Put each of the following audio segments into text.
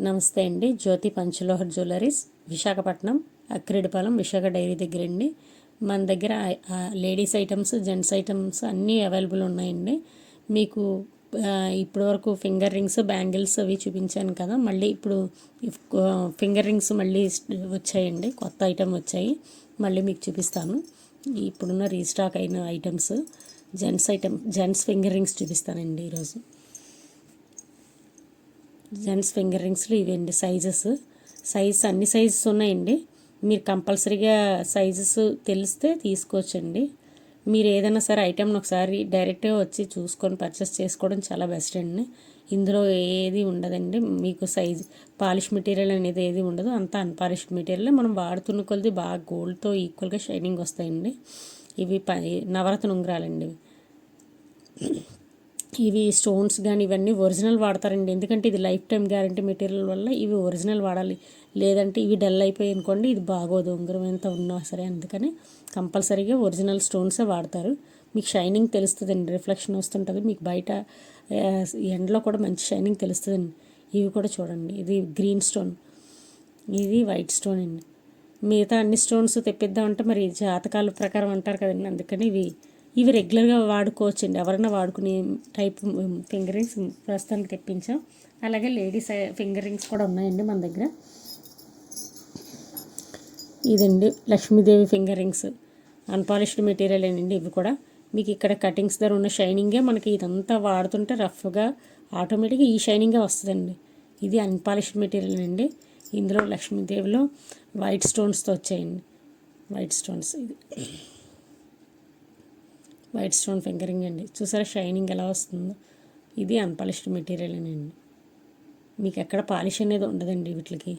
నమస్తే అండి. జ్యోతి పంచలోహర్ jewelleries, Visakhapatnam, Akkireddipalem, Visakha dairy దగ్గర అండి. మన దగ్గర లేడీస్ ఐటమ్స్, జెంట్స్ ఐటమ్స్ అన్నీ అవైలబుల్ ఉన్నాయండి. మీకు ఇప్పటివరకు ఫింగర్ రింగ్స్, బ్యాంగిల్స్ అవి చూపించాను కదా, మళ్ళీ ఇప్పుడు ఫింగర్ రింగ్స్ మళ్ళీ వచ్చాయండి, కొత్త ఐటమ్ వచ్చాయి, మళ్ళీ మీకు చూపిస్తాను. ఇప్పుడున్న రీస్టాక్ అయిన ఐటమ్స్, జెంట్స్ ఫింగర్ రింగ్స్ చూపిస్తానండి ఈరోజు. జెంట్స్ ఫింగర్ రింగ్స్లో ఇవండి సైజెస్ అన్ని సైజెస్ ఉన్నాయండి. మీరు కంపల్సరీగా సైజెస్ తెలిస్తే తీసుకోవచ్చండి. మీరు ఏదైనా సరే ఐటెంని ఒకసారి డైరెక్ట్గా వచ్చి చూసుకొని పర్చేస్ చేసుకోవడం చాలా బెస్ట్ అండి. ఇందులో ఏది ఉండదండి, మీకు సైజ్ పాలిష్ మెటీరియల్ అనేది ఏది ఉండదు, అంతా అన్పాలిష్డ్ మెటీరియల్. మనం వాడుతున్న కొద్ది బాగా గోల్డ్తో ఈక్వల్గా షైనింగ్ వస్తాయండి. ఇవి నవరత్న ఉంగరాలండి. ఇవి స్టోన్స్ కానీ ఇవన్నీ ఒరిజినల్ వాడతారండి, ఎందుకంటే ఇది లైఫ్ టైం గ్యారంటీ మెటీరియల్ వల్ల ఇవి ఒరిజినల్ వాడాలి. లేదంటే ఇవి డల్ అయిపోయి అనుకోండి, ఇది బాగోదు ఉంగరం ఎంత ఉన్నా సరే. అందుకని కంపల్సరీగా ఒరిజినల్ స్టోన్సే వాడతారు. మీకు షైనింగ్ తెలుస్తుందండి, రిఫ్లెక్షన్ వస్తుంటుంది, మీకు బయట ఎండలో కూడా మంచి షైనింగ్ తెలుస్తుందండి. ఇవి కూడా చూడండి, ఇది గ్రీన్ స్టోన్, ఇది వైట్ స్టోన్ అండి. మిగతా అన్ని స్టోన్స్ తెప్పిద్దామంటే మరి జాతకాల ప్రకారం అంటారు కదండి, అందుకని ఇవి రెగ్యులర్గా వాడుకోవచ్చండి, ఎవరైనా వాడుకునే టైప్ ఫింగర్ రింగ్స్ ప్రస్తుతానికి తెప్పించాం. అలాగే లేడీస్ ఫింగర్ రింగ్స్ కూడా ఉన్నాయండి మన దగ్గర. ఇదండి Lakshmidevi finger rings, unpolished material అండి. ఇవి కూడా మీకు ఇక్కడ కటింగ్స్ దగ్గర ఉన్న షైనింగే మనకి ఇదంతా వాడుతుంటే రఫ్గా ఆటోమేటిక్గా ఈ షైనింగే వస్తుందండి. ఇది అన్పాలిష్డ్ మెటీరియల్ అండి. ఇందులో లక్ష్మీదేవిలో వైట్ స్టోన్స్తో వచ్చాయండి, వైట్ స్టోన్స్. ఇది వైట్ స్టోన్ ఫింగరింగ్ అండి, చూసారా షైనింగ్ ఎలా వస్తుందో. ఇది అన్పాలిష్డ్ మెటీరియల్ అండి, మీకు ఎక్కడ పాలిష్ అనేది ఉండదండి వీటికి.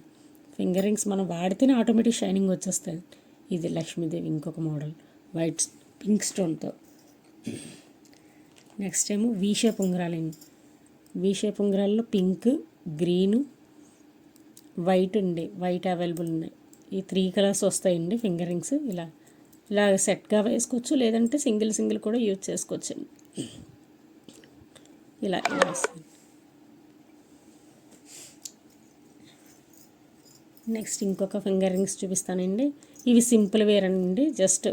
ఫింగర్ రింగ్స్ మనం వాడితేనే ఆటోమేటిక్ షైనింగ్ వచ్చేస్తుంది. ఇది లక్ష్మీదేవి ఇంకొక మోడల్, వైట్ పింక్ స్టోన్తో. నెక్స్ట్ ఏమో వీ షేప్ ఉంగరాలండి. వీ షేప్ ఉంగరాల్లో పింక్, గ్రీను, వైట్ అండి, వైట్ అవైలబుల్ ఉన్నాయి. ఈ 3 కలర్స్ వస్తాయండి ఫింగర్ రింగ్స్. ఇలా సెట్గా వేసుకోవచ్చు, లేదంటే సింగిల్ కూడా యూజ్ చేసుకోవచ్చండి. ఇలా వస్తుంది. నెక్స్ట్ ఇంకొక ఫింగర్ రింగ్స్ చూపిస్తానండి. ఇవి సింపుల్ వేర్ అండి, జస్ట్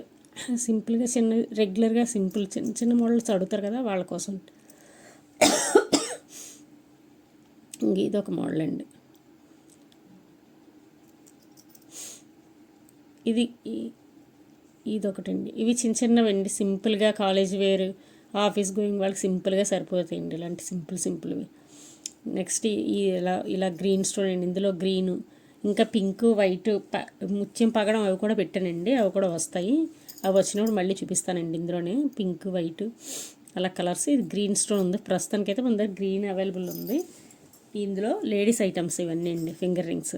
సింపుల్గా రెగ్యులర్గా చిన్న మోడల్స్ అడుగుతారు కదా వాళ్ళ కోసం. ఇది ఒక మోడల్ అండి. ఇది ఒకటండి. ఇవి చిన్నవండి, సింపుల్గా కాలేజ్ వేర్, ఆఫీస్ గోయింగ్ వాళ్ళకి సింపుల్గా సరిపోతాయండి ఇలాంటి సింపుల్వి. నెక్స్ట్ ఇలా గ్రీన్ స్టోన్ అండి. ఇందులో గ్రీను, ఇంకా పింక్, వైట్, ముత్యం పగడం అవి కూడా పెట్టానండి, అవి కూడా వస్తాయి. అవి వచ్చినప్పుడు మళ్ళీ చూపిస్తానండి. ఇందులోనే పింక్, వైట్ అలా కలర్స్. ఇది గ్రీన్ స్టోన్ ఉంది ప్రస్తుతానికైతే మన దగ్గర, గ్రీన్ అవైలబుల్ ఉంది. ఇందులో లేడీస్ ఐటమ్స్ ఇవన్నీ అండి ఫింగర్ రింగ్స్.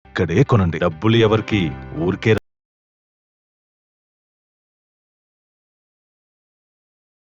ఇక్కడే కొనండి, డబ్బులు ఎవరికి ఊరికే